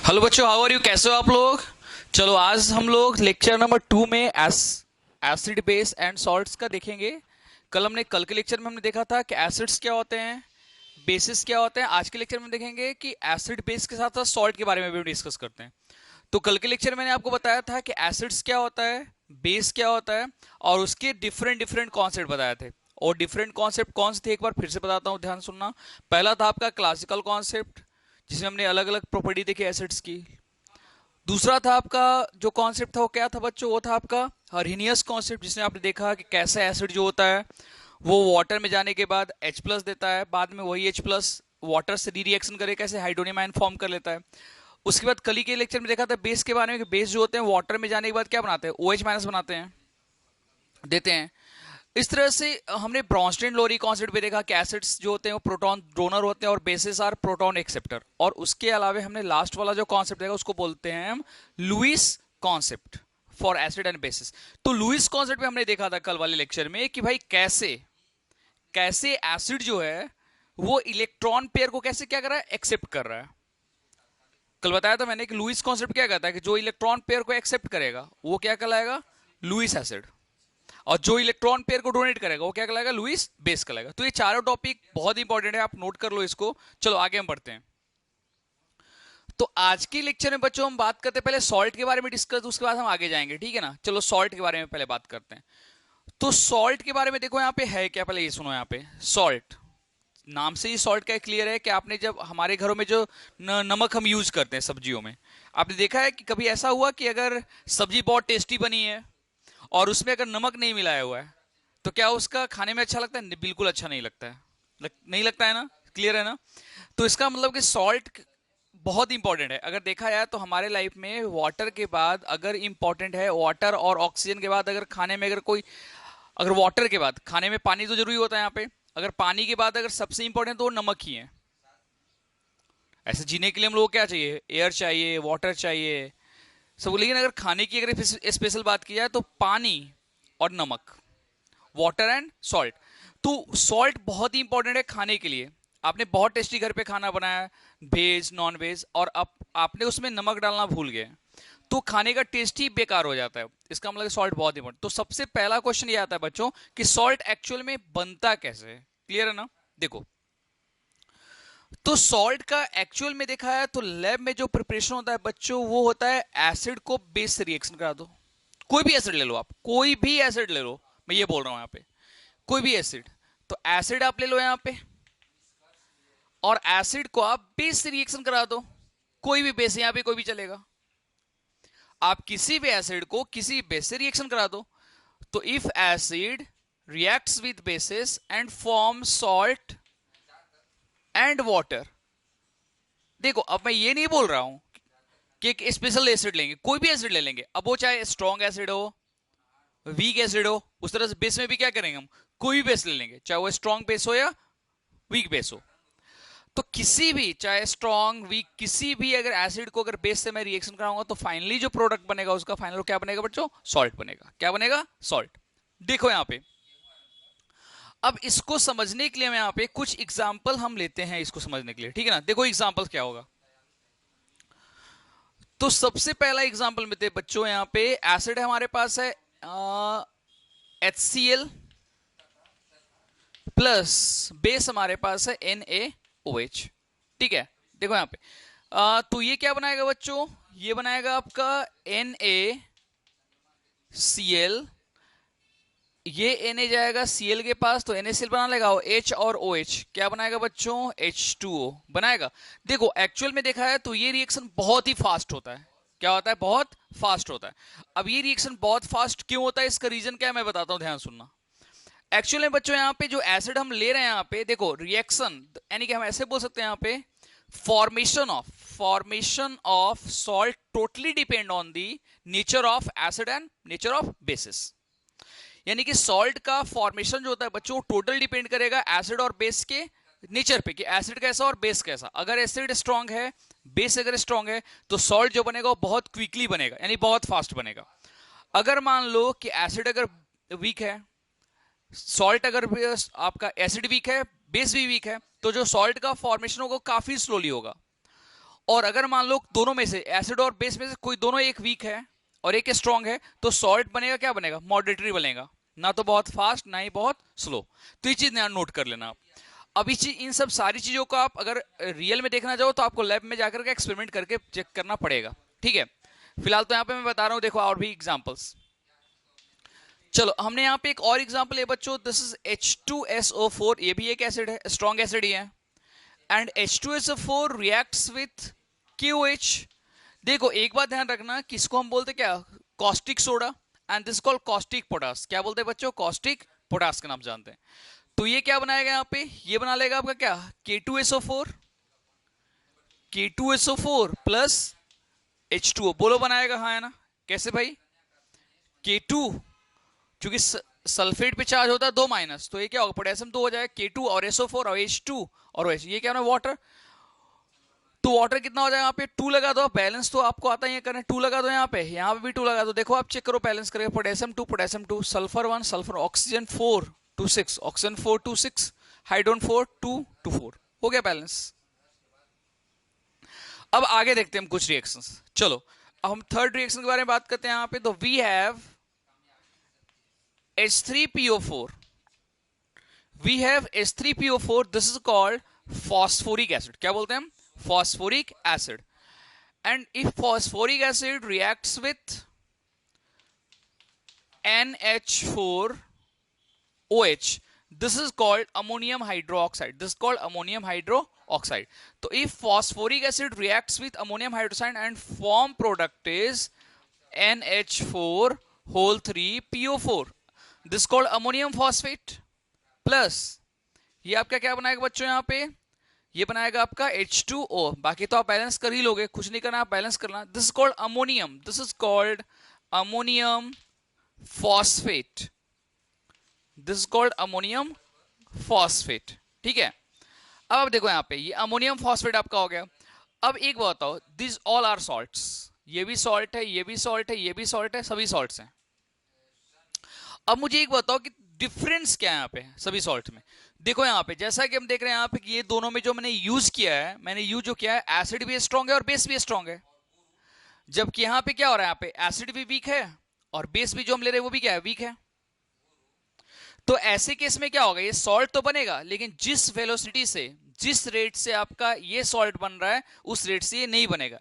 Hello बच्चों, how are you? कैसे हो आप लोग? चलो आज हम लोग लेक्चर नंबर 2 में एसिड बेस एंड सॉल्ट्स का देखेंगे। कल के लेक्चर में हमने देखा था कि एसिड्स क्या होते हैं, बेसिस क्या होते हैं। आज के लेक्चर में देखेंगे कि एसिड बेस के साथ साथ सॉल्ट के बारे में भी डिस्कस करते हैं। तो कल के लेक्चर में मैंने आपको बताया था कि एसिड्स क्या होता है, बेस क्या होता है, और उसके डिफरेंट डिफरेंट कॉन्सेप्ट बताए थे। और डिफरेंट कॉन्सेप्ट कौन से थे एक बार फिर से बताता हूँ, ध्यान सुनना। पहला था आपका क्लासिकल कॉन्सेप्ट, जिसमें हमने अलग अलग प्रॉपर्टी देखी एसिड्स की। दूसरा था आपका जो कॉन्सेप्ट था वो क्या था बच्चों, वो था आपका अर्हीनियस कॉन्सेप्ट, जिसमें आपने देखा कि कैसे एसिड जो होता है वो वाटर में जाने के बाद H प्लस देता है, बाद में वही H प्लस वाटर से री रिएक्शन करके कैसे हाइड्रोनियम आयन फॉर्म कर लेता है। उसके बाद कल ही के लेक्चर में देखा था बेस के बारे में कि बेस जो होते हैं वाटर में जाने के बाद क्या बनाते हैं, OH माइनस बनाते हैं, देते हैं। इस तरह से हमने ब्रॉन्स्टेन लोरी कॉन्सेप्ट भी देखा कि एसिड्स जो होते हैं वो प्रोटॉन डोनर होते हैं और बेसिस आर प्रोटॉन एक्सेप्टर। और उसके अलावा हमने लास्ट वाला जो कॉन्सेप्ट देखा उसको बोलते हैं हम Lewis concept for acid and bases. तो लुईस कॉन्सेप्ट में हमने देखा था कल वाले लेक्चर में कि भाई कैसे कैसे एसिड जो है वो इलेक्ट्रॉन पेयर को कैसे क्या कर रहा है, एक्सेप्ट कर रहा है। कल बताया था मैंने कि लुईस कॉन्सेप्ट क्या कहता है कि जो इलेक्ट्रॉन पेयर को एक्सेप्ट करेगा वो क्या कहलाएगा, लुईस एसिड। और जो इलेक्ट्रॉन पेयर को डोनेट करेगा वो क्या कहलाएगा, लुईस बेस कहलाएगा। तो ये चारों टॉपिक बहुत इंपॉर्टेंट है, आप नोट कर लो इसको। चलो आगे हम बढ़ते हैं। तो आज के लेक्चर में बच्चों हम बात करते हैं पहले सॉल्ट के बारे में डिस्कस, उसके बाद हम आगे जाएंगे, ठीक है ना। चलो सॉल्ट के बारे में पहले बात करते हैं। तो सॉल्ट के बारे में देखो यहाँ पे है क्या, पहले ये सुनो। यहाँ पे सॉल्ट, नाम से ही सॉल्ट का क्लियर है कि आपने जब हमारे घरों में जो नमक हम यूज करते हैं सब्जियों में, आपने देखा है कि कभी ऐसा हुआ कि अगर सब्जी बहुत टेस्टी बनी है और उसमें अगर नमक नहीं मिलाया हुआ है तो क्या उसका खाने में अच्छा लगता है? बिल्कुल अच्छा नहीं लगता है। नहीं लगता है ना, क्लियर है ना। तो इसका मतलब कि सॉल्ट बहुत इंपॉर्टेंट है। अगर देखा जाए तो हमारे लाइफ में वाटर के बाद अगर इंपॉर्टेंट है, वाटर और ऑक्सीजन के बाद अगर खाने में अगर कोई, अगर वाटर के बाद खाने में पानी तो जरूरी होता है यहाँ पे, अगर पानी के बाद अगर सबसे इंपॉर्टेंट तो वो नमक ही है। ऐसे जीने के लिए हम लोग को क्या चाहिए, एयर चाहिए, वाटर चाहिए सब। लेकिन अगर खाने की अगर स्पेशल बात की जाए तो पानी और नमक, वाटर एंड सॉल्ट। तो सॉल्ट बहुत ही इंपॉर्टेंट है खाने के लिए। आपने बहुत टेस्टी घर पे खाना बनाया, वेज नॉन वेज, और अब आपने उसमें नमक डालना भूल गए तो खाने का टेस्ट ही बेकार हो जाता है। इसका मतलब सॉल्ट बहुत इंपॉर्टेंट। तो सबसे पहला क्वेश्चन ये आता है बच्चों कि सॉल्ट एक्चुअल में बनता कैसे है, क्लियर है ना। देखो, तो सॉल्ट का एक्चुअल में देखा है तो लैब में जो प्रिपरेशन होता है बच्चों वो होता है एसिड को बेस से रिएक्शन करा दो। कोई भी एसिड ले लो, आप कोई भी एसिड ले लो, मैं ये बोल रहा हूं यहाँ पे कोई भी एसिड। तो एसिड आप ले लो यहां पे, और एसिड को आप बेस से रिएक्शन करा दो। कोई भी बेस, यहां पे कोई भी चलेगा। आप किसी भी एसिड को किसी बेस से रिएक्शन करा दो। तो if acid reacts with basis and form salt and water. देखो अब मैं ये नहीं बोल रहा हूं कि एक स्पेशल एसिड लेंगे, कोई भी एसिड ले लेंगे, अब वो चाहे स्ट्रॉन्ग एसिड हो, वीक एसिड हो, उस तरह से बेस में भी क्या करेंगे हम, कोई भी बेस ले लेंगे, चाहे वो स्ट्रॉन्ग बेस हो या वीक बेस हो। तो किसी भी, चाहे स्ट्रॉन्ग वीक, किसी भी अगर एसिड को अगर बेस से मैं रिएक्शन कराऊंगा तो फाइनली जो प्रोडक्ट बनेगा उसका फाइनल क्या बनेगा बच्चों, सॉल्ट बनेगा। क्या बनेगा, सॉल्ट। देखो यहां पे, अब इसको समझने के लिए मैं यहां पे कुछ एग्जांपल हम लेते हैं इसको समझने के लिए, ठीक है ना। देखो एग्जांपल क्या होगा। तो सबसे पहला एग्जांपल लेते हैं बच्चों, यहां पे एसिड है हमारे पास है HCl प्लस बेस हमारे पास है NaOH, ठीक है। देखो यहां पे तो ये क्या बनाएगा बच्चों, ये बनाएगा आपका NaCl। ये Na जाएगा Cl के पास तो NaCl बना लेगा, और H और OH क्या बनाएगा बच्चों, H2O बनाएगा। देखो एक्चुअल में देखा है तो ये रिएक्शन बहुत ही फास्ट होता है। क्या होता है, बहुत फास्ट होता है। अब ये रिएक्शन बहुत फास्ट क्यों होता है, इसका रीजन क्या है मैं बताता हूं, ध्यान सुनना। एक्चुअली बच्चों यहाँ पे जो एसिड हम ले रहे हैं यहाँ पे देखो रिएक्शन, यानी कि हम ऐसे बोल सकते हैं यहाँ पे formation of salt totally depend on the nature of acid and nature of basis. यानी कि सॉल्ट का फॉर्मेशन जो होता है बच्चों टोटल डिपेंड करेगा एसिड और बेस के नेचर पे कि एसिड कैसा और बेस कैसा। अगर एसिड स्ट्रांग है, बेस अगर स्ट्रांग है तो सॉल्ट जो बनेगा वो बहुत क्विकली बनेगा, यानी बहुत फास्ट बनेगा। अगर मान लो कि एसिड अगर वीक है, सॉल्ट अगर आपका एसिड वीक है, बेस भी वीक है, तो जो सॉल्ट का फॉर्मेशन होगा काफी स्लोली होगा। और अगर मान लो दोनों में से एसिड और बेस में से कोई दोनों एक वीक है और एक स्ट्रांग है, तो सॉल्ट बनेगा क्या बनेगा, मॉडरेटरी बनेगा, ना तो बहुत फास्ट ना ही बहुत स्लो। तो ये चीज नोट कर लेना आप। अब इन सब सारी चीजों को आप अगर रियल में देखना चाहो तो आपको लैब में जाकर के एक्सपेरिमेंट करके चेक करना पड़ेगा, ठीक है। फिलहाल तो यहाँ पे मैं बता रहा हूँ, देखो और भी एग्जांपल्स। चलो हमने यहाँ पे एक और एग्जांपल है बच्चों, दिस इज H2SO4, ये भी एक एसिड है, स्ट्रॉन्ग एसिड ही है। And H2SO4 reacts with KOH। देखो एक बात ध्यान रखना, किसको हम बोलते क्या, caustic soda, and this called caustic potash. क्या बोलते हैं बच्चों, कॉस्टिक पोटास के नाम जानते हैं। तो ये क्या बनाएगा यहाँ पे, ये बना लेगा आपका क्या, K2SO4, K2SO4 प्लस H2O, बोलो बनाएगा, हाँ है ना। कैसे भाई, K2 क्योंकि सल्फेट पे चार्ज होता है 2 माइनस, तो ये क्या होगा, पोटेशियम 2 हो जाएगा, K2 और SO4 और H2 और OH, ये क्या है वाटर। तो वाटर कितना हो जाएगा यहाँ पे, 2 लगा दो, बैलेंस तो आपको आता ही है करने, 2 लगा दो यहाँ पे भी 2 लगा दो। देखो आप चेक करो, बैलेंस करेगा, potassium 2, sulphur 1, sulphur, oxygen 4 2 6, oxygen 4 2 6, hydrogen 4 2 2 4, हो गया बैलेंस। अब आगे देखते हैं हम कुछ रिएक्शंस। चलो अब हम थर्ड रिएक्शन के बारे में बात करते हैं यहाँ पे। तो we have H3PO4, we have H3PO4, this is called phosphoric acid। क्या बोलते हैं हम, phosphoric acid। And if phosphoric acid reacts with NH4OH, this is called ammonium hydroxide, this is called ammonium hydroxide। तो if phosphoric acid reacts with ammonium hydroxide and form product is NH4 whole 3PO4, this is called ammonium phosphate। Plus ये आपका क्या बनाएगा बच्चों, यहाँ पे ये बनाएगा आपका H2O। बाकी तो आप बैलेंस कर ही लोगे, कुछ नहीं करना, आप बैलेंस करना। This is called ammonium, this is called ammonium phosphate, this is called ammonium phosphate, ठीक है। अब आप देखो यहाँ पे ये अमोनियम फॉस्फेट आपका हो गया। अब एक बात बताओ, दिस ऑल आर सॉल्ट्स, ये भी सॉल्ट है, ये भी सॉल्ट है, ये भी सॉल्ट है, सभी सॉल्ट्स हैं। अब मुझे एक बताओ कि डिफरेंस क्या है यहाँ पे सभी सॉल्ट में। देखो यहाँ पे जैसा कि हम देख रहे हैं यहाँ पे ये दोनों में जो मैंने यूज किया है, मैंने यूज जो किया है, एसिड भी स्ट्रांग है और बेस भी स्ट्रांग है। जबकि यहाँ पे क्या हो रहा है, यहाँ पे एसिड भी वीक है और बेस भी जो हम ले रहे हैं वो भी क्या है, वीक है। तो ऐसे केस में क्या होगा, ये सॉल्ट तो बनेगा लेकिन जिस वेलोसिटी से, जिस रेट से आपका ये सॉल्ट बन रहा है उस रेट से ये नहीं बनेगा।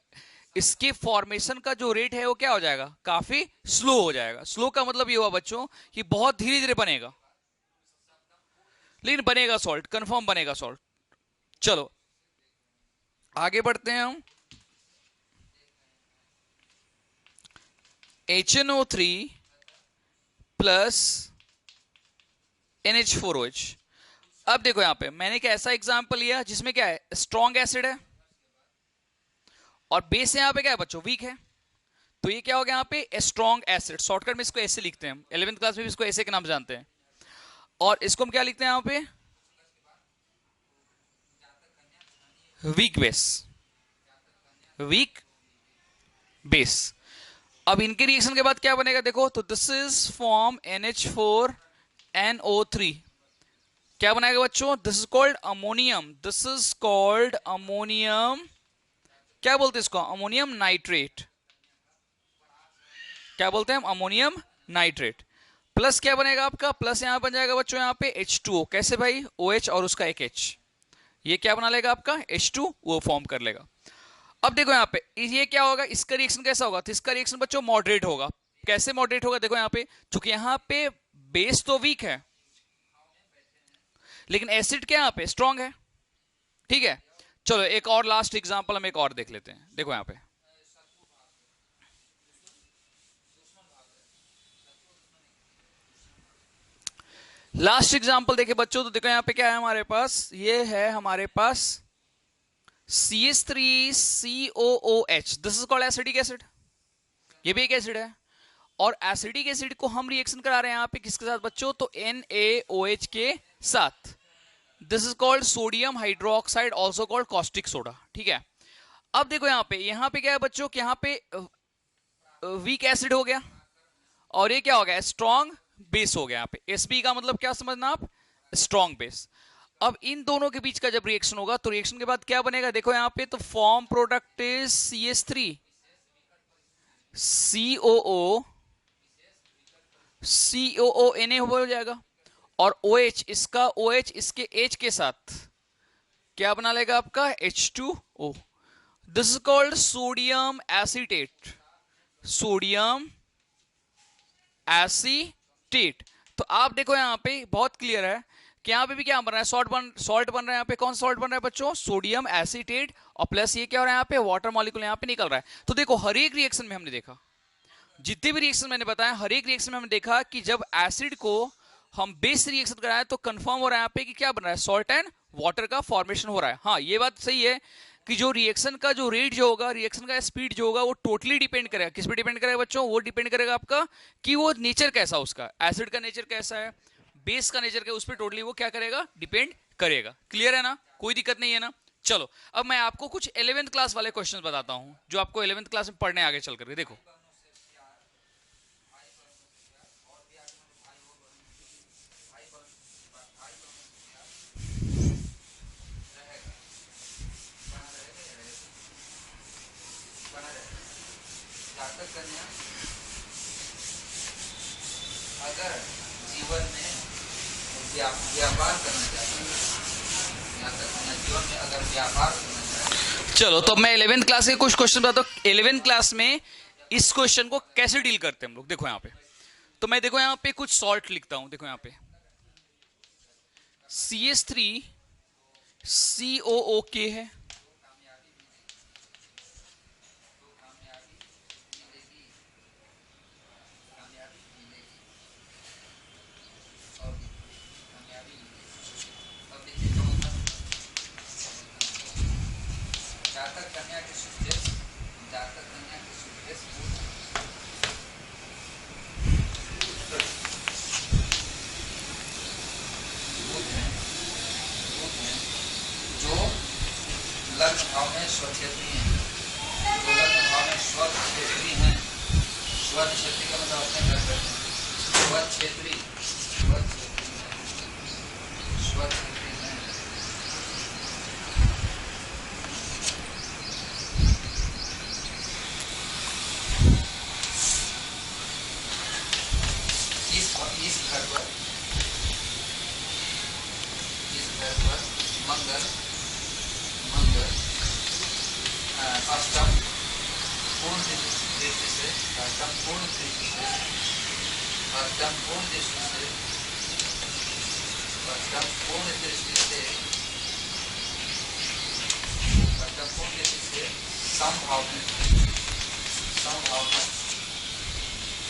इसके फॉर्मेशन का जो रेट है वो क्या हो जाएगा, काफी स्लो हो जाएगा। स्लो का मतलब ये हुआ बच्चों कि बहुत धीरे धीरे बनेगा, लेकिन बनेगा सॉल्ट, कंफर्म बनेगा सॉल्ट। चलो आगे बढ़ते हैं हम। HNO3 plus NH4OH। अब देखो यहां पे मैंने एक ऐसा एग्जांपल लिया जिसमें क्या है, स्ट्रॉन्ग एसिड है और बेस यहां पे क्या है बच्चों, वीक है। तो ये क्या हो गया यहाँ पे, स्ट्रॉन्ग एसिड। शॉर्टकट में इसको ऐसे लिखते हैं हम, 11th क्लास में भी इसको ऐसे के नाम जानते हैं। और इसको हम क्या लिखते हैं यहाँ पे, वीक बेस, वीक बेस। अब इनके रिएक्शन के बाद क्या बनेगा देखो, तो दिस इज फॉर्म NH4NO3। क्या बनाएगा बच्चों, this is called ammonium, this is called ammonium, क्या बोलते हैं इसको, अमोनियम नाइट्रेट। क्या बोलते हैं हम, अमोनियम नाइट्रेट। प्लस क्या बनेगा आपका, प्लस यहां बन जाएगा बच्चों यहाँ पे H2O। कैसे भाई, OH और उसका एक H, ये क्या बना लेगा आपका, H2O फॉर्म कर लेगा। अब देखो यहाँ पे ये क्या होगा, इसका रिएक्शन कैसा होगा, तो इसका रिएक्शन बच्चों मॉडरेट होगा। कैसे मॉडरेट होगा, देखो यहाँ पे चूंकि यहाँ पे बेस तो वीक है लेकिन एसिड क्या यहाँ पे स्ट्रांग है, ठीक है। चलो एक और लास्ट एग्जांपल हम एक और देख लेते हैं। देखो यहाँ पे लास्ट एग्जांपल देखे बच्चों, तो देखो यहाँ पे क्या है हमारे पास, ये है हमारे पास CH3COOH, this is called acidic acid. ये भी एक एसिड है और एसिडिक एसिड को हम रिएक्शन करा रहे हैं यहाँ पे किसके साथ बच्चों, तो NaOH के साथ। This is called sodium hydroxide, also called caustic soda, ठीक है। अब देखो यहाँ पे क्या है बच्चों कि यहाँ पे वीक एसिड हो गया और ये क्या हो गया, स्ट्रॉन्ग बेस हो गया। यहाँ पे Sp का मतलब क्या समझना आप, स्ट्रॉन्ग बेस। अब इन दोनों के बीच का जब रिएक्शन होगा तो रिएक्शन के बाद क्या बनेगा, देखो यहां पे, तो form product is CH3 COO COO Na हो जाएगा, और OH, इसका OH इसके H के साथ क्या बना लेगा आपका H2O। This is called sodium acetate, sodium acetate. तो आप देखो यहां पे बहुत क्लियर है कि यहां पे भी क्या बन रहा है, सॉल्ट बन रहा है। यहां पे कौन सॉल्ट बन रहा है बच्चों, सोडियम एसीटेट, और प्लस ये क्या हो रहा है यहाँ पे, वाटर मॉलिक्यूल यहाँ पे निकल रहा है। तो देखो हर एक रिएक्शन में हमने देखा, जितने भी रिएक्शन मैंने बताया, हर एक रिएक्शन में हमने देखा कि जब एसिड को हम बेस रिएक्शन कराएं तो कंफर्म हो रहा है यहाँ पे कि क्या बन रहा है, सॉल्ट एंड वाटर का फॉर्मेशन हो रहा है। हाँ, ये बात सही है कि जो रिएक्शन का जो रेट जो होगा, रिएक्शन का स्पीड जो होगा, वो टोटली डिपेंड करेगा, किस पे डिपेंड करेगा बच्चों, वो डिपेंड करेगा आपका कि वो नेचर कैसा, उसका एसिड का नेचर कैसा है, बेस का नेचर क्या, उस पर टोटली वो क्या करेगा, डिपेंड करेगा। क्लियर है ना, कोई दिक्कत नहीं है ना। चलो अब मैं आपको कुछ 11th क्लास वाले क्वेश्चन बताता हूं जो आपको 11th क्लास में पढ़ने आगे चल करके। देखो अगर जीवन में व्यापार करना चाहते हैं, यहाँ तक जीवन में अगर व्यापार करना चाहते हैं। चलो तो मैं 11th क्लास के कुछ क्वेश्चन बताता हूँ 11th क्लास में इस क्वेश्चन को कैसे डील करते हैं हम लोग। देखो यहाँ पे, तो मैं देखो यहाँ पे कुछ सॉल्ट लिखता हूँ, देखो यहाँ पे CH3 COOK है, लग्न भाव में स्वक्षेत्री हैं, जो लग्न भाव में स्वक्षेत्री हैं, स्वक्षेत्री का मतलब अपने घर बैठे हैं, स्वक्षेत्री स्वक्षेत्री हैं। इस घर पर मंगल अष्टम पूर्ण दृष्टि से अष्टम पूर्ण दृष्टि से अष्टम पूर्ण दृष्टि से अष्टम पूर्ण दृष्टि से अष्टम पूर्ण दृष्टि से समभाव में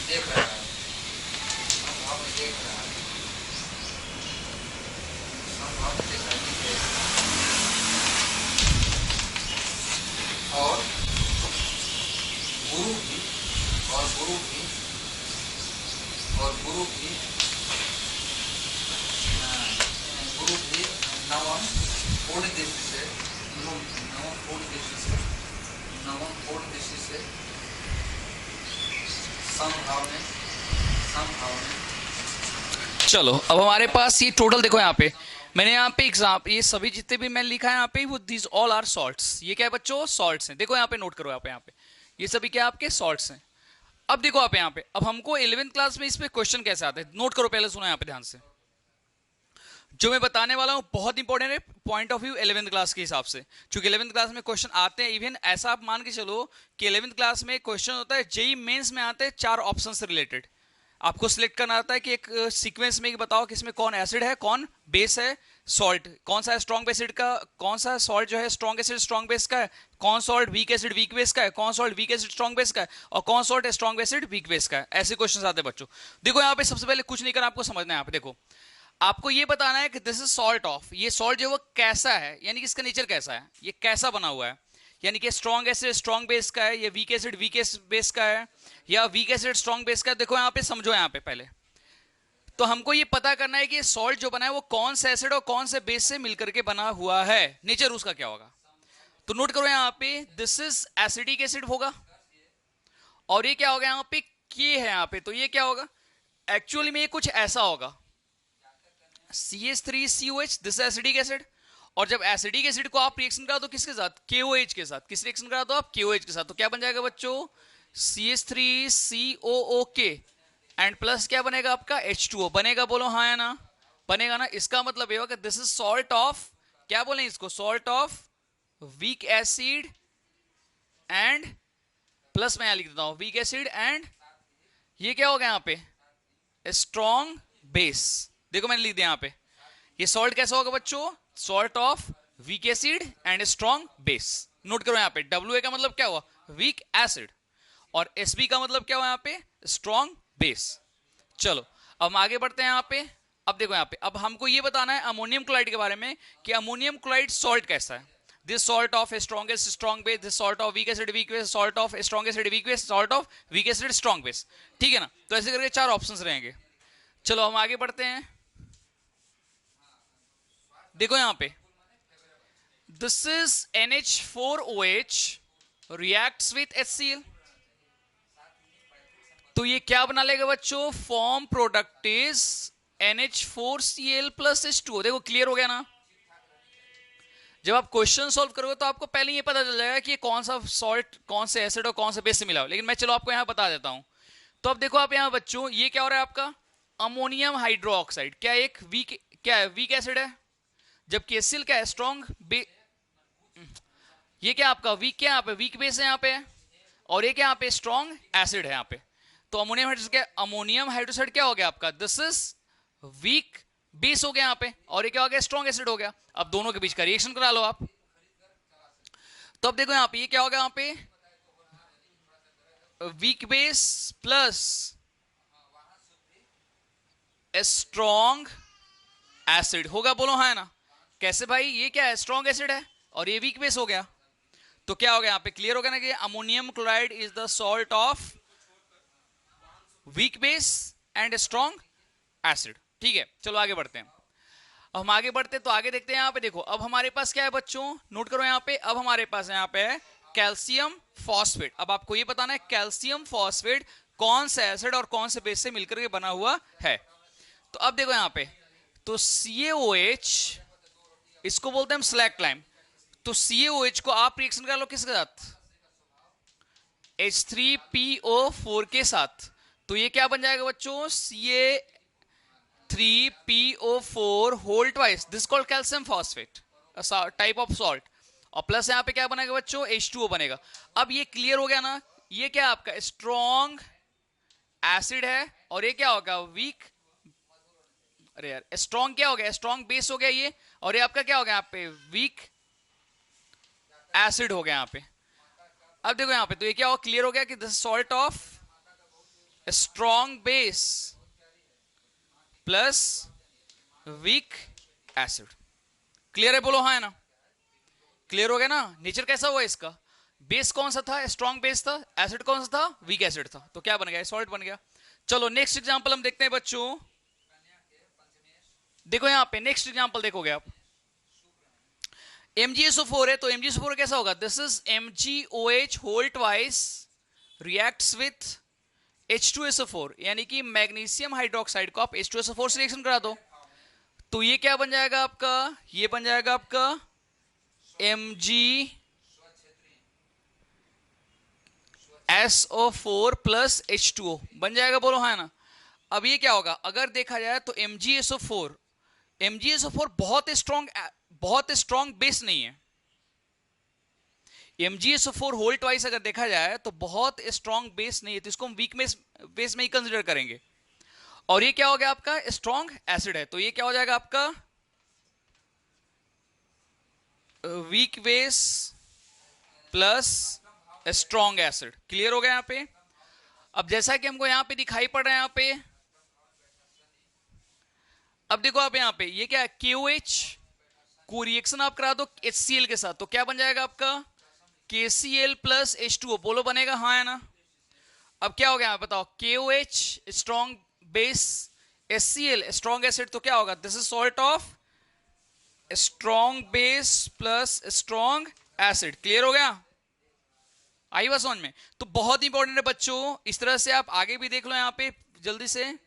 देख रहा है, समभाव में देख रहा है, समभाव में देख रहा है। और गुरु भी नवम पूर्ण दृष्टि से समभाव में। चलो अब हमारे पास ये टोटल देखो यहाँ पे मैंने यहाँ पे एग्जाम्पल, ये सभी जितने भी मैंने लिखा है यहाँ पे, वो दीज ऑल आर सॉल्ट्स। ये क्या है बच्चों, सॉल्ट्स हैं। देखो यहाँ पे नोट करो, यहाँ पे ये सभी क्या आपके सॉल्ट्स हैं। अब देखो आप यहाँ पे, अब हमको 11th क्लास में इस पे क्वेश्चन कैसे आते हैं, नोट करो पहले, सुनो यहाँ पे ध्यान से। जो मैं बताने वाला हूँ बहुत इंपॉर्टेंट है point of view 11th class के हिसाब से, क्योंकि 11th क्लास में क्वेश्चन आते हैं। इवन ऐसा आप मान के चलो कि 11th क्लास में क्वेश्चन होता है, जेई मेंस में आते हैं 4 ऑप्शन से रिलेटेड। आपको सिलेक्ट करना आता है कि एक सीक्वेंस में बताओ कि इसमें कौन एसिड है, कौन बेस है, सॉल्ट कौन सा है, स्ट्रॉन्ग एसिड का कौन सा सॉल्ट जो है स्ट्रॉन्ग एसिड स्ट्रॉन्ग बेस का है, कौन salt weak acid weak base का है, कौन salt weak acid strong base का है, और कौन सॉल्ट है स्ट्रॉन्ग एसिड वीक बेस का है। ऐसे क्वेश्चन आते हैं बच्चों। देखो यहाँ पे सबसे पहले कुछ नहीं करना, आपको समझना है। यहाँ पे देखो, आपको ये बताना है कि दिस इज सॉल्ट ऑफ, ये सॉल्ट जो है वो कैसा है, यानी कि इसका नेचर कैसा है, ये कैसा बना हुआ है, यानी कि स्ट्रॉन्ग एसिड स्ट्रॉन्ग बेस का है, या वीक एसिड वीक बेस का है, या वीक एसिड स्ट्रॉन्ग बेस का है। देखो यहाँ पे समझो, यहाँ पे पहले तो हमको ये पता करना है कि सॉल्ट जो बना है वो कौन से एसिड और कौन से बेस से मिलकर के बना हुआ है, नेचर उसका क्या होगा। तो नोट करो यहाँ पे, दिस इज एसिडिक एसिड होगा, और ये क्या होगा यहाँ पे, के है यहाँ पे, तो ये क्या होगा, एक्चुअली में ये कुछ ऐसा होगा, CH3COH, दिस एसिडिक एसिड। और जब एसिडिक एसिड को आप रिएक्शन करा दो किसके साथ, KOH के साथ, किस रिएक्शन करा दो आप, KOH के साथ, तो क्या बन जाएगा बच्चों, CH3COOK एंड प्लस क्या बनेगा आपका, H2O बनेगा, बोलो हाँ या ना, बनेगा ना। इसका मतलब ये होगा दिस इज सॉल्ट ऑफ, क्या बोले इसको, salt of weak acid and plus मैं यहां लिख देता हूं वीक एसिड एंड ये क्या हो गया यहां पे, स्ट्रॉन्ग बेस। देखो मैंने लिख दिया यहां पे, ये सॉल्ट कैसा होगा बच्चों, salt of weak acid and strong base. Note करो यहां पे WA का मतलब क्या हुआ, वीक एसिड, और SB का मतलब क्या हुआ यहां पे, स्ट्रॉन्ग बेस। चलो अब हम आगे बढ़ते हैं यहां पे। अब देखो यहां पे, अब हमको ये बताना है अमोनियम क्लोराइड के बारे में कि अमोनियम क्लोराइड सॉल्ट कैसा है। This salt of strongest strong base, this salt of weak acid weak base, salt of strongest acid weak base, salt of weak acid strong base. ठीक है ना, तो ऐसे करके 4 ऑप्शंस रहेंगे। चलो हम आगे बढ़ते हैं। देखो यहां पे this is NH4OH reacts with HCl, तो ये क्या बना लेगा बच्चों, form product is NH4Cl plus H2O। देखो क्लियर हो गया ना, जब आप क्वेश्चन सॉल्व करोगे तो आपको पहले ये पता चल जाएगा कि कौन सा सॉल्ट कौन से एसिड और कौन से बेस से मिला हो, लेकिन मैं चलो आपको यहां बता देता हूं। तो अब देखो आप यहां बच्चों, ये क्या हो रहा है आपका, अमोनियम हाइड्रोक्साइड, क्या एक वीक, क्या है, वीक एसिड है, जबकि HCl क्या है, स्ट्रॉन्ग बे, ये क्या आपका वीक, क्या यहाँ पे वीक बेस है यहाँ पे, और ये क्या यहाँ पे स्ट्रॉन्ग एसिड है यहाँ पे। तो अमोनियम हाइड्रोक्साइड क्या, अमोनियम हाइड्रोक्साइड क्या हो गया आपका, दिस इज वीक बेस हो गया यहाँ पे, और ये क्या हो गया, स्ट्रॉन्ग एसिड हो गया। अब दोनों के बीच का रिएक्शन करा लो आप। तो अब देखो यहाँ पे ये क्या होगा, यहाँ पे weak base plus strong acid होगा, बोलो हाँ है ना। कैसे भाई, ये क्या है, स्ट्रॉन्ग एसिड है और ये वीक बेस हो गया, तो क्या हो गया यहाँ पे, क्लियर हो गया ना कि ammonium chloride is the salt of weak base and strong acid. ठीक है, चलो आगे बढ़ते हैं। अब हम आगे बढ़ते हैं तो आगे देखते हैं यहाँ पे, देखो अब हमारे पास क्या है बच्चों, नोट करो यहाँ पे, अब हमारे पास यहाँ पे है कैल्शियम फॉस्फेट। अब आपको ये बताना है कैल्शियम फॉस्फेट कौन से एसिड और कौन से बेस से मिलकर के बना हुआ है। तो अब देखो यहाँ पे, तो CaOH इसको बोलते हैं हम स्लैक लाइम, तो CaOH को आप रिएक्शन कर लो किसके साथ, H3PO4 के साथ, तो ये क्या बन जाएगा बच्चों, Ca3PO4 whole twice, this called calcium phosphate, type of salt, और प्लस यहाँ पे क्या बनेगा बच्चों, H2O बनेगा। अब ये क्लियर हो गया ना, ये क्या आपका स्ट्रॉन्ग एसिड है और ये क्या होगा, वीक, अरे यार स्ट्रॉन्ग क्या हो गया, स्ट्रॉन्ग बेस हो गया ये, और ये आपका क्या हो गया यहाँ पे, वीक एसिड हो गया यहाँ पे। अब देखो यहाँ पे, तो ये क्या हो, क्लियर हो गया कि this salt of strong base plus weak acid. Clear है, बोलो हाँ है ना, क्लियर हो गया ना। नेचर कैसा हुआ इसका, बेस कौन सा था, स्ट्रॉन्ग बेस था, एसिड कौन सा था, वीक एसिड था, तो क्या बन गया, सॉल्ट बन गया। चलो नेक्स्ट एग्जांपल हम देखते हैं बच्चों। देखो यहां पे नेक्स्ट एग्जांपल देखोगे आप, MgSO4 है, तो MgSO4 कैसा होगा, this is MgOH whole twice reacts with H2SO4, यानी कि मैग्नीशियम हाइड्रोक्साइड को आप H2SO4 से रिएक्शन करा दो, तो ये क्या बन जाएगा आपका, ये बन जाएगा आपका MgSO4 प्लस H2O बन जाएगा, बोलो हाँ ना। अब ये क्या होगा, अगर देखा जाए तो MgSO4 बहुत स्ट्रॉन्ग बेस नहीं है। MgSO4 होल ट्वाइस अगर देखा जाए तो बहुत स्ट्रॉन्ग बेस नहीं है, तो इसको हम वीक बेस में ही कंसिडर करेंगे। और ये क्या हो गया आपका, स्ट्रॉन्ग एसिड है, तो ये क्या हो जाएगा आपका, weak base plus strong acid. Clear हो गया यहाँ पे। अब जैसा कि हमको यहाँ पे दिखाई पड़ रहा है, यहाँ पे अब देखो आप यहाँ पे, ये क्या है, KOH को रिएक्शन आप करा दो HCl के साथ, तो क्या बन जाएगा आपका, KCl प्लस H2O, बोलो बनेगा हाँ है ना। अब क्या हो गया बताओ, KOH strong base, HCl strong acid, तो क्या होगा, this is salt of strong base plus strong acid. Clear हो गया, आई बात समझ में। तो बहुत इंपॉर्टेंट है बच्चों, इस तरह से आप आगे भी देख लो यहाँ पे जल्दी से।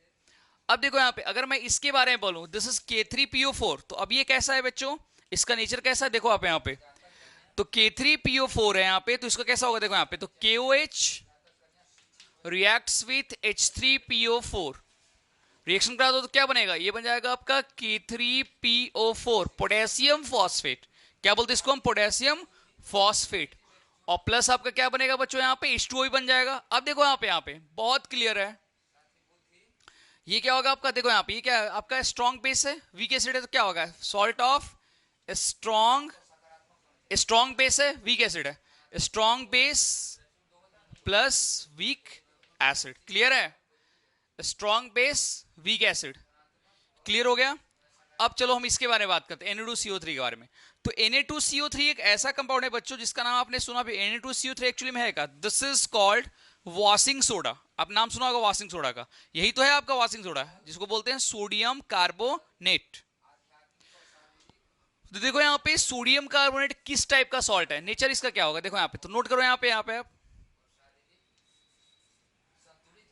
अब देखो यहाँ पे अगर मैं इसके बारे में बोलूं, दिस इज K3PO4, तो अब ये कैसा है बच्चों, इसका नेचर कैसा है, देखो आप यहाँ पे, तो K3PO4 है यहाँ पे, तो इसका कैसा होगा, देखो यहाँ पे, तो KOH reacts with H3PO4, reaction करा दो तो क्या बनेगा, ये बन जाएगा आपका K3PO4 पोटेशियम फॉस्फेट, क्या बोलते हैं इसको हम, पोटेशियम फॉस्फेट, और प्लस आपका क्या बनेगा बच्चों यहाँ पे H2O ही बन जाएगा। अब देखो यहाँ पे बहुत क्लियर है, ये क्या होगा आपका, देखो यहाँ पे ये क्या है आपका, स्ट्रॉन्ग बेस है, वीक एसिड है, तो क्या होगा, salt of strong, strong base है, वीक एसिड है, strong base plus weak acid, clear है, strong base weak acid, clear हो गया। अब चलो हम इसके बारे में बात करते हैं Na2CO3 के बारे में। तो Na2CO3 एक ऐसा कंपाउंड है बच्चों जिसका नाम आपने सुना भी, Na2CO3 एक्चुअली में है क्या, this is called washing soda, आप नाम सुना होगा वॉशिंग सोडा का, यही तो है आपका वॉशिंग सोडा, जिसको बोलते हैं सोडियम कार्बोनेट। तो देखो यहाँ पे सोडियम कार्बोनेट किस टाइप का सॉल्ट है, नेचर इसका क्या होगा, देखो यहाँ पे, तो नोट करो यहाँ पे आप,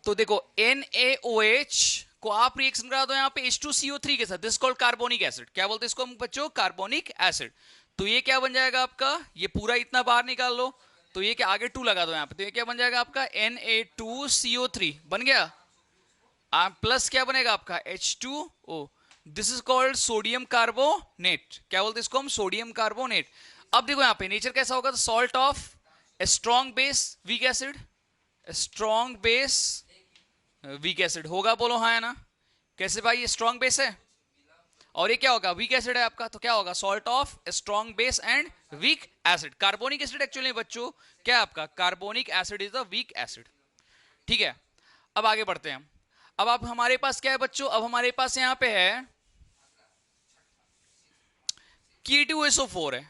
तो देखो NaOH को आप रिएक्शन करा दो यहाँ पे H2CO3 के साथ, दिस कॉल्ड कार्बोनिक एसिड, क्या बोलते हैं इसको हम बच्चों, कार्बोनिक एसिड। तो ये क्या बन जाएगा आपका, ये पूरा इतना बाहर निकाल लो, तो ये क्या आगे 2 लगा दो यहाँ पे, तो ये क्या बन जाएगा आपका Na2CO3 बन गया, प्लस क्या बनेगा आपका H2O, this is called sodium carbonate, क्या बोलते हैं इसको हम, सोडियम कार्बोनेट। अब देखो यहाँ पे नेचर कैसा होगा, salt of strong base weak acid, strong base weak acid होगा, बोलो हाँ है ना, कैसे भाई, ये स्ट्रॉन्ग बेस है और ये क्या होगा, वीक एसिड है आपका, तो क्या होगा, salt of strong base and weak acid, carbonic acid actually बच्चों क्या है आपका, carbonic acid is the weak acid, ठीक है। अब आगे बढ़ते हैं, अब हमारे पास क्या है बच्चों, अब हमारे पास यहाँ पे है K2SO4 है,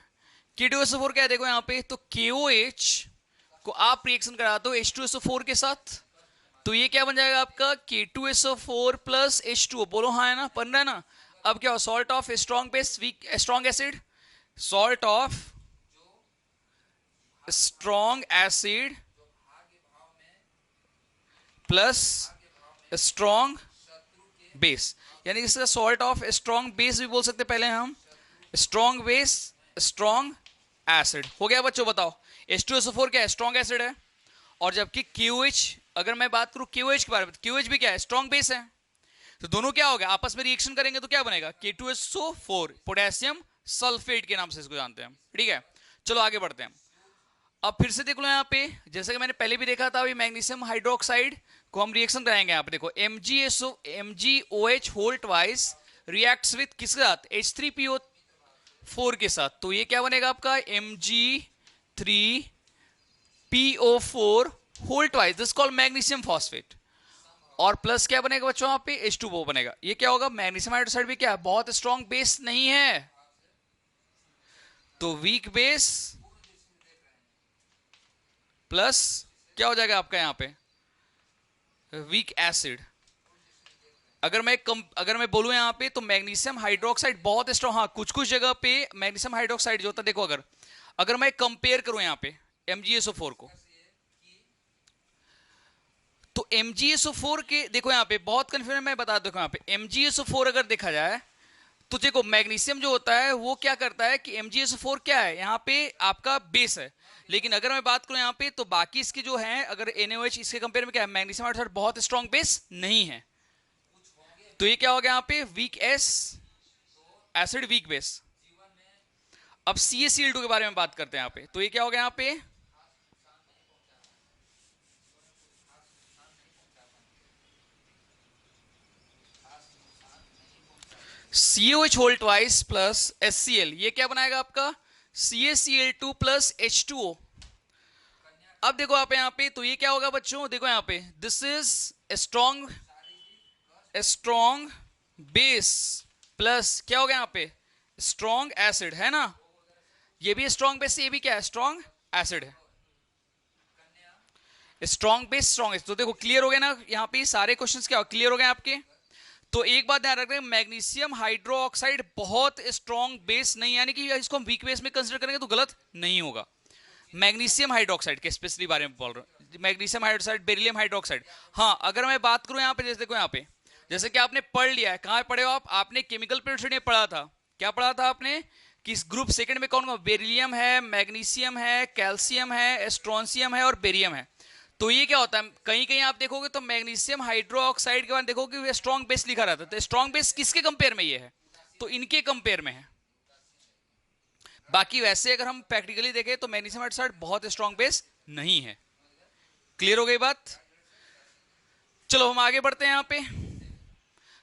K2SO4 क्या है, देखो यहाँ पे, तो KOH को आप रिएक्शन करा दो H2SO4 के साथ, तो ये क्या बन जाएगा आपका K2SO4 प्लस H2O, बोलो हाँ है ना, बन रहा है ना। अब क्या हो, salt of strong base week strong acid, salt of strong acid plus strong base, यानी इसका सॉल्ट ऑफ स्ट्रॉन्ग बेस भी बोल सकते पहले हम, स्ट्रॉन्ग बेस स्ट्रॉन्ग एसिड हो गया बच्चों, बताओ H2SO4 क्या है, स्ट्रॉन्ग एसिड है, और जबकि KOH, अगर मैं बात करूं KOH के बारे में, तो KOH भी क्या है, स्ट्रॉन्ग बेस है, तो दोनों क्या हो गया, आपस में रिएक्शन करेंगे तो क्या बनेगा, K2SO4 पोटेशियम सल्फेट के नाम से इसको जानते हैं, ठीक है। चलो आगे बढ़ते हैं, अब फिर से देख लो यहाँ पे, जैसे कि मैंने पहले भी देखा था, अभी मैग्नीशियम हाइड्रोक्साइड को हम रिएक्शन कराएंगे यहाँ पे, देखो MgOH whole twice reacts with किसके साथ, H3PO4 के साथ, तो ये क्या बनेगा आपका Mg3PO4 whole twice, this called magnesium phosphate, और प्लस क्या बनेगा बच्चों यहाँ पे H2O बनेगा, ये क्या होगा, मैग्नीशियम हाइड्रोक्साइड भी क्या है, बहुत स्ट्रॉन्ग बेस नहीं है, तो वीक बेस प्लस क्या हो जाएगा आपका यहाँ पे वीक एसिड। अगर मैं बोलूं यहाँ पे, तो मैग्नीशियम हाइड्रोक्साइड बहुत स्ट्रॉन्ग, हाँ कुछ कुछ जगह पे मैग्नीशियम हाइड्रोक्साइड जो होता है, देखो अगर मैं कंपेयर करूं यहाँ पे MgSO4 को, तो MgSO4 के देखो यहाँ पे बहुत कंफ्यूजन, मैं बता दूं यहाँ पे MgSO4 अगर देखा जाए, तो देखो मैग्नीशियम जो होता है वो क्या करता है कि MgSO4 क्या है, यहाँ पे आपका बेस है, लेकिन अगर मैं बात करूं यहाँ पे, तो बाकी इसके जो है, अगर NaOH इसके कंपेयर में क्या है, मैग्नीशियम हाइड्रोक्साइड बहुत स्ट्रॉन्ग बेस नहीं है, तो ये क्या हो गया यहाँ पे वीक एसिड वीक बेस। अब CaCl2 के बारे में बात करते हैं यहाँ पे, तो ये क्या हो गया यहाँ पे COH whole twice plus HCl, ये क्या बनाएगा आपका CaCl2 प्लस H2O। अब देखो आप यहाँ पे, तो ये क्या होगा बच्चों, देखो यहाँ पे this is strong base plus क्या हो गया यहाँ पे स्ट्रॉन्ग एसिड, है ना, ये भी स्ट्रॉन्ग बेस, ये भी क्या है स्ट्रॉन्ग एसिड है, स्ट्रॉन्ग बेस स्ट्रॉन्ग एसिड। तो देखो क्लियर हो गया ना, यहाँ पे सारे क्वेश्चंस क्या क्लियर हो गए आपके। तो एक बात ध्यान रखना, मैग्नीशियम हाइड्रोक्साइड बहुत स्ट्रॉन्ग बेस नहीं, यानी कि इसको हम वीक बेस में कंसीडर करेंगे तो गलत नहीं होगा। मैग्नीशियम हाइड्रोक्साइड के स्पेशली बारे में बोल रहा हूँ, मैग्नीशियम हाइड्रोक्साइड, बेरिलियम हाइड्रोक्साइड। हाँ अगर मैं बात करूं यहाँ पे, जैसे देखो यहाँ पे जैसे कि आपने पढ़ लिया है, कहाँ पढ़े हो आप? आपने केमिकल पीरियड में पढ़ा था, क्या पढ़ा था आपने? कि ग्रुप सेकंड में कौन कौन? बेरिलियम है, मैग्नीशियम है, कैल्शियम है, स्ट्रोंशियम है और बेरियम है। तो ये क्या होता है, कहीं कहीं आप देखोगे तो मैग्नीशियम हाइड्रोक्साइड के बाद देखोगे स्ट्रॉन्ग बेस लिखा रहता है। तो स्ट्रॉन्ग बेस किसके कंपेयर में ये है? तो इनके कंपेयर में है। बाकी वैसे अगर हम प्रैक्टिकली देखें तो मैग्नीशियम हाइड्रोक्साइड बहुत स्ट्रॉन्ग बेस नहीं है। क्लियर हो गई बात? चलो हम आगे बढ़ते हैं यहाँ पे।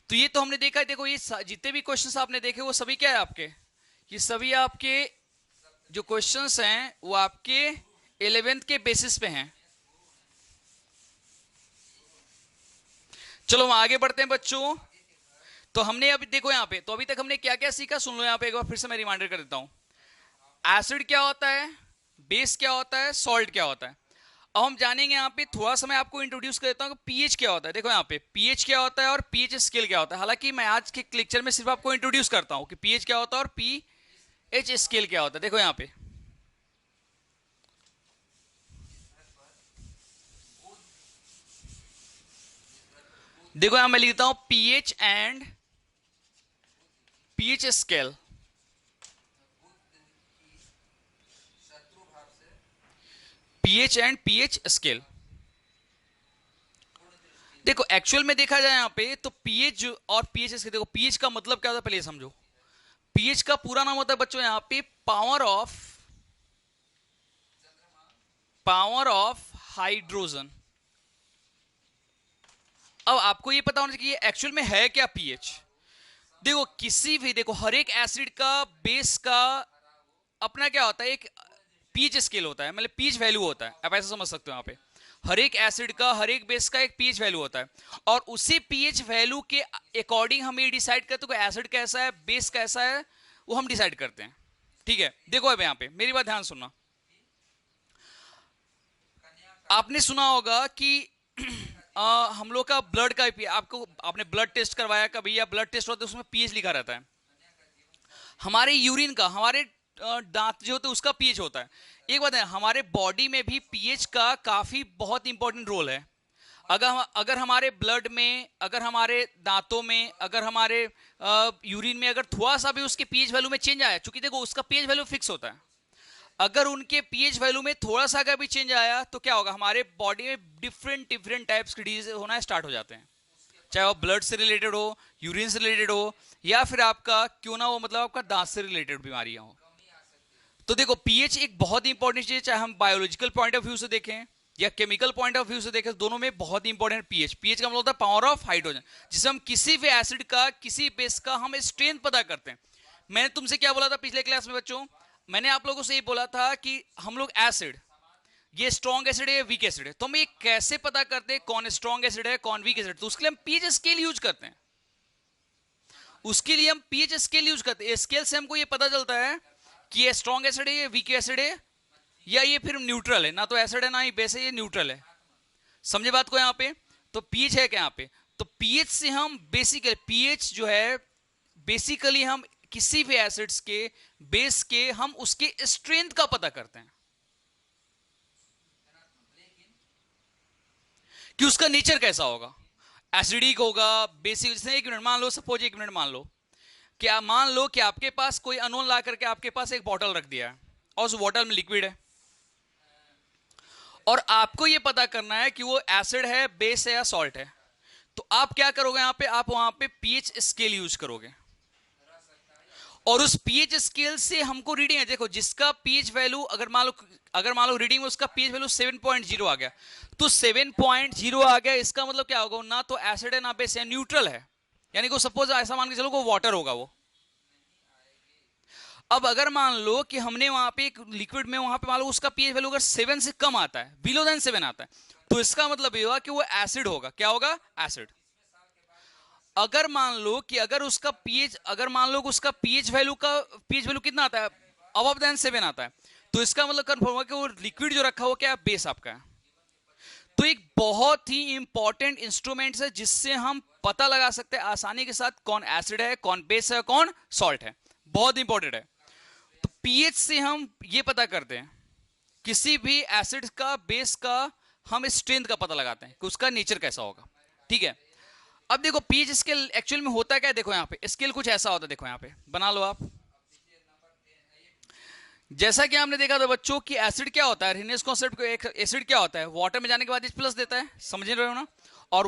तो ये तो हमने देखा है, देखो ये जितने भी क्वेश्चंस आपने देखे वो सभी क्या है आपके? ये सभी आपके जो क्वेश्चंस हैं वो आपके 11th के बेसिस पे हैं। चलो हम आगे बढ़ते हैं बच्चों। तो हमने अभी देखो यहाँ पे, तो अभी तक हमने क्या क्या सीखा सुन लो यहाँ पे एक बार फिर से मैं रिमाइंडर कर देता हूं। एसिड क्या होता है, बेस क्या होता है, सॉल्ट क्या होता है। अब हम जानेंगे यहाँ पे, थोड़ा सा मैं आपको इंट्रोड्यूस कर देता हूँ कि पीएच क्या होता है। देखो यहाँ पे पीएच क्या होता है और पीएच स्केल क्या होता है। हालांकि मैं आज के लेक्चर में सिर्फ आपको इंट्रोड्यूस करता हूँ कि पीएच क्या होता है और पीएच स्केल क्या होता है। देखो यहाँ पे देखो यहां मैं लिखता हूं pH and pH scale. PH and pH scale. देखो एक्चुअल में देखा जाए यहाँ पे तो पीएच और पीएच स्केल, देखो पीएच का मतलब क्या होता है पहले समझो। पीएच का पूरा नाम होता है बच्चों यहाँ पे पावर ऑफ हाइड्रोजन। अब आपको ये पता होना चाहिए एक्चुअल में है क्या पीएच। देखो किसी भी, देखो हर एक एसिड का बेस का अपना क्या होता है, एक पीएच स्केल होता है, मतलब पीएच वैल्यू होता है। आप ऐसा समझ सकते हो यहाँ पे हर एक एसिड का, हर एक बेस का एक पीएच वैल्यू होता है और उसी पीएच वैल्यू के अकॉर्डिंग हम ये डिसाइड करते हैं कि एसिड कैसा है, बेस कैसा है, वो हम डिसाइड करते हैं। ठीक है, देखो अब यहाँ पे मेरी बात ध्यान सुनना। आपने सुना होगा कि हम लोग का ब्लड का आपको, आपने ब्लड टेस्ट करवाया कभी, या ब्लड टेस्ट होता है उसमें पीएच लिखा रहता है। हमारे यूरिन का, हमारे दांत जो होते हैं उसका पीएच होता है। एक बात है, हमारे बॉडी में भी पीएच का काफी बहुत इंपॉर्टेंट रोल है। अगर हमारे ब्लड में, अगर हमारे दांतों में, अगर हमारे यूरिन में अगर थोड़ा सा भी उसके पीएच वैल्यू में चेंज आया, चूंकि देखो उसका पीएच वैल्यू फिक्स होता है, अगर उनके पीएच वैल्यू में थोड़ा सा अगर भी चेंज आया तो क्या होगा, हमारे बॉडी में डिफरेंट डिफरेंट टाइप्स के डिजीज होना स्टार्ट हो जाते हैं। चाहे वो ब्लड से रिलेटेड हो, यूरिन से रिलेटेड हो, या फिर आपका क्यों ना हो, मतलब आपका दांत से रिलेटेड बीमारियां हो। तो देखो पीएच एक बहुत इंपॉर्टेंट चीज है, चाहे हम बायोलॉजिकल पॉइंट ऑफ व्यू से देखें या केमिकल पॉइंट ऑफ व्यू से देखें, दोनों में बहुत इंपॉर्टेंट पीएच। पीएच का मतलब होता है पावर ऑफ हाइड्रोजन, जिससे हम किसी भी एसिड का, किसी बेस का हम स्ट्रेंथ पता करते हैं। मैंने तुमसे क्या बोला था पिछले क्लास में बच्चों? मैंने आप लोगों से ये बोला था कि हम लोग एसिड, ये स्ट्रॉन्ग एसिड है या वीक एसिड है, तो हम ये कैसे पता करते हैं कौन स्ट्रॉन्ग एसिड है कौन वीक एसिड? तो उसके लिए हम पीएच स्केल यूज करते हैं। उसके लिए हम पीएच स्केल यूज करते हैं। स्केल से हमको ये पता चलता है कि ये स्ट्रॉन्ग एसिड है, ये वीक एसिड है, या ये फिर न्यूट्रल है, ना तो एसिड है ना ही बेस है, ये न्यूट्रल है। समझे बात को यहाँ पे? तो पीएच है क्या यहाँ पे? तो पीएच से हम बेसिकली, पीएच जो है बेसिकली हम किसी भी एसिड्स के बेस के हम उसके स्ट्रेंथ का पता करते हैं कि उसका नेचर कैसा होगा, एसिडिक होगा, बेसिक। जैसे एक मिनट मान लो, सपोज एक मिनट मान लो, क्या मान लो कि आपके पास कोई अननोन ला करके आपके पास एक बॉटल रख दिया है और उस बॉटल में लिक्विड है, और आपको यह पता करना है कि वो एसिड है, बेस है या सॉल्ट है। तो आप क्या करोगे यहाँ पे? आप वहां पे पीएच स्केल यूज करोगे और उस पीएच स्केल से हमको रीडिंग है, देखो जिसका पीएच वैल्यू अगर मान लो रीडिंग में उसका पीएच वैल्यू 7.0 आ गया, तो 7.0 आ गया, इसका मतलब क्या होगा? ना तो एसिड है ना बेस है, न्यूट्रल है। यानी कि सपोज ऐसा मान के चलो वो वाटर होगा वो। अब अगर मान लो कि हमने वहां पे एक लिक्विड में, वहां पे मान लो उसका पीएच वैल्यू अगर 7 से कम आता है, बिलो देन 7 आता है, तो इसका मतलब ये होगा कि वो एसिड होगा। क्या होगा? एसिड। अगर मान लो कि अगर उसका पीएच, अगर मान लो उसका पीएच वैल्यू कितना आता है, अबव देन 7 आता है, तो इसका मतलब कंफर्म होगा कि वो लिक्विड जो रखा हुआ क्या है, बेस आपका है। तो एक बहुत ही इंपॉर्टेंट इंस्ट्रूमेंट है जिससे हम पता लगा सकते हैं आसानी के साथ कौन एसिड है, कौन बेस है, कौन सॉल्ट है। बहुत इंपॉर्टेंट है। तो पीएच से हम ये पता करते हैं किसी भी एसिड का, बेस का हम स्ट्रेंथ का पता लगाते हैं कि उसका नेचर कैसा होगा। ठीक है, अब देखो पीएच स्केल एक्चुअल में होता क्या है, देखो यहाँ पे स्केल कुछ ऐसा होता है, देखो यहाँ पे बना लो आप। जैसा कि आपने देखा था बच्चों की एसिड क्या होता है, रिनेस कॉन्सेप्ट को, एक एसिड क्या होता है, वाटर में जाने के बाद H प्लस देता है, समझ रहे हो ना। और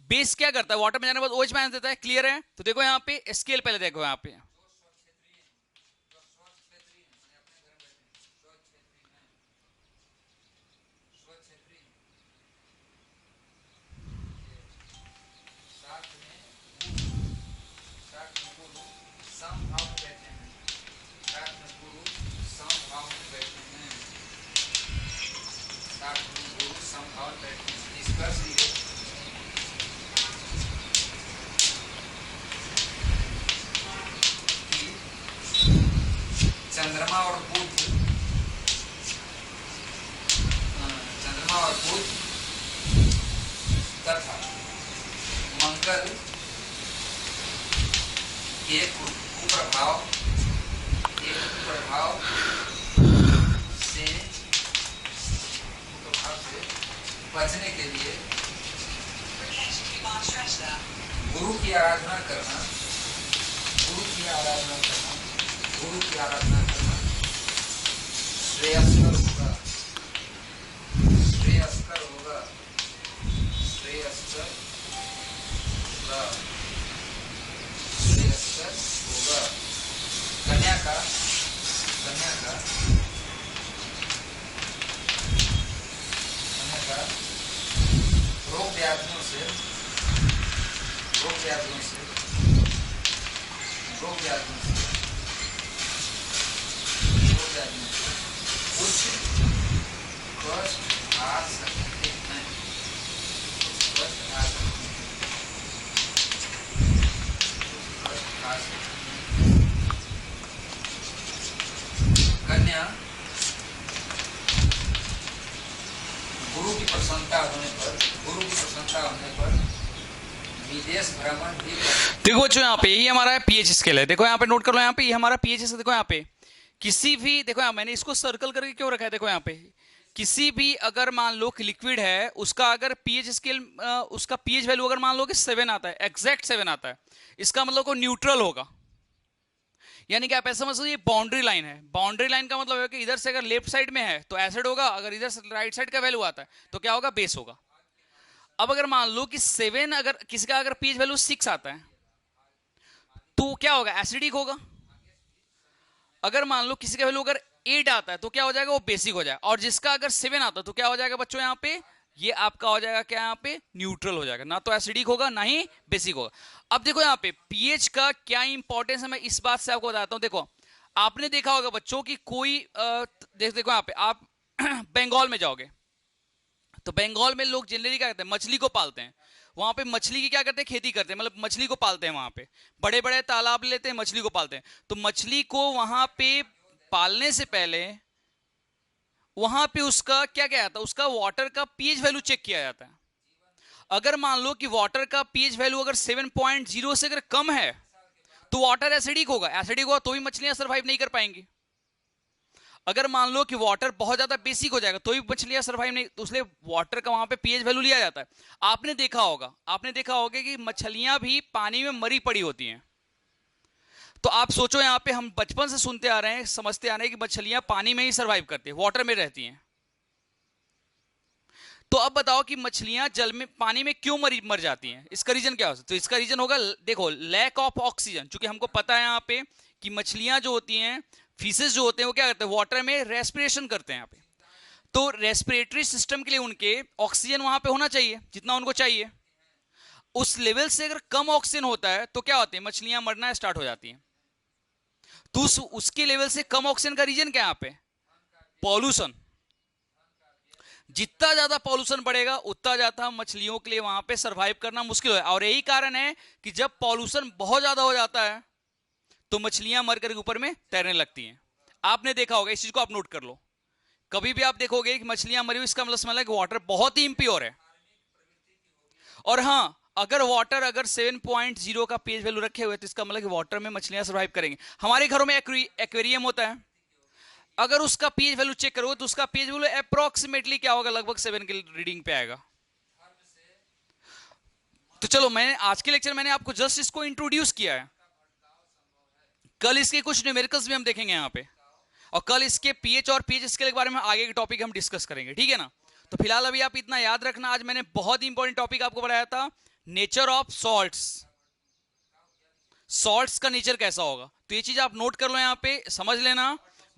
बेस क्या करता है, वाटर में जाने के बाद OH माइनस देता है, क्लियर है। तो देखो यहाँ पे स्केल पहले देखो यहाँ पे, चंद्रमा और बुध, चंद्रमा और बुध तथा मंगल के कुप्रभाव से बचने के लिए गुरु की आराधना करना, श्रेयस्कर होगा, कन्या का रोग व्याधियों से कुछ कष्ट आ सकते हैं, कन्या गुरु की प्रसन्नता होने पर विदेश भ्रमण भी देखो बच्चों यहाँ पे यही हमारा पीएच स्केल है, देखो यहाँ पे नोट कर लो, यहाँ पे ये हमारा पीएच स्केल, देखो यहाँ पे किसी भी, देखो यहाँ मैंने इसको सर्कल करके क्यों रखा है, देखो यहाँ पे किसी भी अगर मान लो कि लिक्विड है, उसका अगर पीएच स्केल, उसका पीएच वैल्यू अगर मान लो कि 7 आता है, एग्जैक्ट 7 आता है, इसका मतलब को न्यूट्रल होगा। यानी कि आप ऐसा समझ ये बाउंड्री लाइन है, बाउंड्री लाइन का मतलब है कि इधर से अगर लेफ्ट साइड में है तो एसिड होगा, अगर इधर से राइट साइड का वैल्यू आता है तो क्या होगा, बेस होगा। अब अगर मान लो कि 7, अगर किसी का अगर पीएच वैल्यू 6 आता है तो क्या होगा, एसिडिक होगा। अगर मान लो किसी का वैल्यू अगर 8 आता है तो क्या हो जाएगा, वो बेसिक हो जाएगा। और जिसका अगर 7 आता है तो क्या हो जाएगा बच्चों, यहाँ पे ये आपका हो जाएगा क्या, यहाँ पे न्यूट्रल हो जाएगा, ना तो एसिडिक होगा ना ही बेसिक होगा। अब देखो यहाँ पे पीएच का क्या इंपॉर्टेंस है, मैं इस बात से आपको बताता हूँ। देखो आपने देखा होगा बच्चों की कोई देखो यहाँ पे आप बंगाल में जाओगे तो बंगाल में लोग जनरली क्या करते हैं, मछली को पालते हैं। वहां पे मछली की क्या करते हैं, खेती करते हैं, मतलब मछली को पालते हैं। वहां पे बड़े बड़े तालाब लेते हैं, मछली को पालते हैं। तो मछली को वहां पे पालने से पहले वहां पे उसका क्या क्या आता है, उसका वाटर का पीएच वैल्यू चेक किया जाता है। अगर मान लो कि वाटर का पीएच वैल्यू अगर 7.0 से अगर कम है तो वाटर एसिडिक होगा, तो भी मछलियां सर्वाइव नहीं कर पाएंगी। अगर मान लो कि वाटर बहुत ज्यादा बेसिक हो जाएगा तो भी मछलियां सर्वाइव नहीं, तो इसलिए वाटर का वहां पे पीएच वैल्यू लिया जाता है। आपने देखा होगा कि मछलियां भी पानी में मरी पड़ी होती हैं। तो आप सोचो यहाँ पे हम बचपन से सुनते आ रहे हैं, समझते आ रहे हैं कि मछलियां पानी में ही सर्वाइव करती है, वाटर में रहती हैं। तो अब बताओ कि मछलियां जल में, पानी में क्यों मर जाती हैं, इसका रीजन क्या हो सकता है। तो इसका रीजन होगा, देखो लैक ऑफ ऑक्सीजन। क्योंकि हमको पता है यहाँ पे कि मछलियां जो होती हैं, फिशेस जो होते हैं, वो क्या करते हैं, वाटर में रेस्पिरेशन करते हैं यहाँ पे। तो रेस्पिरेटरी सिस्टम के लिए उनके ऑक्सीजन वहां पे होना चाहिए जितना उनको चाहिए। उस लेवल से अगर कम ऑक्सीजन होता है तो क्या होती है, मछलियां मरना स्टार्ट हो जाती हैं। तो उसके लेवल से कम ऑक्सीजन का रीजन क्या है यहाँ पे, पॉल्यूशन। जितना ज्यादा पॉल्यूशन बढ़ेगा उतना ज्यादा मछलियों के लिए वहां पे सरवाइव करना मुश्किल है। और यही कारण है कि जब पॉल्यूशन बहुत ज्यादा हो जाता है तो मछलियां मर करके ऊपर में तैरने लगती हैं। आपने देखा होगा, इस चीज को आप नोट कर लो। कभी भी आप देखोगे कि मछलियां मरी हुई, इसका मतलब समझ लो कि वाटर बहुत ही इम्प्योर है। और हाँ, अगर वाटर अगर 7.0 का पीएच वैल्यू रखे हुए तो इसका मतलब कि वाटर में मछलियां सर्वाइव करेंगे। हमारे घरों में एक्वेरियम होता है, अगर उसका पीएच वैल्यू चेक करोगे तो उसका पीएच वैल्यू अप्रोक्सीमेटली क्या होगा, लगभग 7 की रीडिंग पे आएगा। तो चलो, मैंने आज के लेक्चर मैंने आपको जस्ट इसको इंट्रोड्यूस किया है। कल इसके कुछ न्यूमेरिकल्स भी हम देखेंगे यहाँ पे, और कल इसके पीएच और पीएच स्केल के बारे में आगे के टॉपिक हम डिस्कस करेंगे, ठीक है ना। तो फिलहाल अभी आप इतना याद रखना, आज मैंने बहुत ही इंपॉर्टेंट टॉपिक आपको बताया था, नेचर ऑफ सॉल्ट्स। सॉल्ट्स का नेचर कैसा होगा, तो ये चीज आप नोट कर लो यहाँ पे, समझ लेना।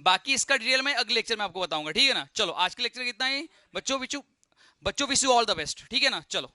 बाकी इसका डिटेल में अगले लेक्चर में आपको बताऊंगा, ठीक है ना। चलो आज के लेक्चर कितना ही बच्चों, wish you all the best, ठीक है ना। चलो।